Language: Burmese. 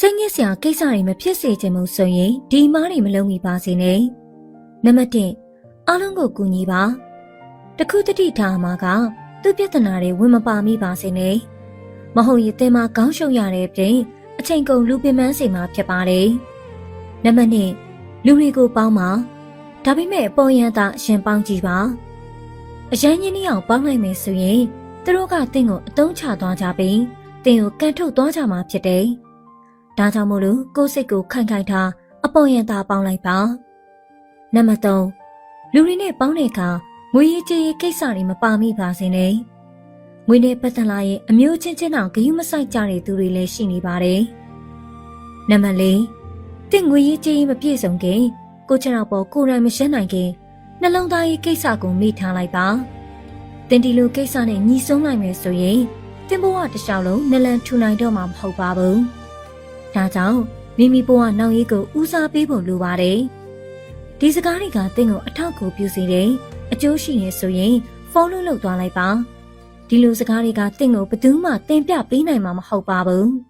စိတ်ညစ်စရာကိစ္စတွေမဖြစ်စေချင်ဘူးဆိုရင်ဒီမားတွေမလုံးမိပါစေနဲ့နံပါတ်1အားလုံးကိုကူညီပါတခုတတိထားမှာကသူ့ပြဿနာတွေဝင်မပါမိပါစေနဲ့မဟုတ်ရင်တင်မှာခေါင်းရှုပ်ရတဲ့အပြင်အချိန်ကုန်လူပင်ပန်းစေမှာဖြစ်ပါတယ်နံပါတ်2လူတွေကိုပေါင်းပါဒါပေမဲ့ပေါ်ရန်သာအရင်ပေါင်းကြည့်ပါအရန်ကြီးနေအောင်ပေါင်းလိုက်မယ်ဆိုရင်သူတို့ကတင့်ကိုအတုံးချသွားကြပြီးတင်ကိုကန်ထုတ်သွားကြမှာဖြစ်တယ်ဒါကြောင့်မို့လို့ကိုယ်စိတ်ကိုခိုင်ခိုင်ထားအပေါ်ရန်သာပေါင်းလိုက်ပါနံပါတ်3လူတွေနဲ့ပေါင်းတဲ့အခါငွေရေးကြေးရေးကိစ္စတွေမပါမိပါစေနဲ့ငွေနဲ့ပတ်သက်လာရင်အမျိုးချင်းချင်းအောင်ဂရုမစိုက်ကြတဲ့သူတွေလည်းရှိနေပါတယ်နံပါတ်4တင့်ငွေရေးကြေးရေးမပြည့်စုံခင်ကိုချနောက်ပေါ်ကိုယ်တိုင်မရှင်းနိုင်ခင်နှလုံးသားရေးကိစ္စကိုမိထားလိုက်ပါတင်ဒီလိုကိစ္စနဲ့ညီဆုံးနိုင်မယ်ဆိုရင်တင်ဘဝတစ်လျှောက်လုံးနလန်ထူနိုင်တော့မှာမဟုတ်ပါဘူးဒါကြောင့်မိမိဘဝနောက်ရေးကိုဦးစားပေးဖို့လိုပါတယ်ဒီစကားတွေကတင့်ကိုအထောက်အကူပြုစေတယ်အကျိုးရှိနေဆိုရင် follow လုပ်သွားလိုက်ပါဒီလိုစကားတွေကတင့်ကိုဘယ်သူမှတင်ပြပေးနိုင်မှာမဟုတ်ပါဘူး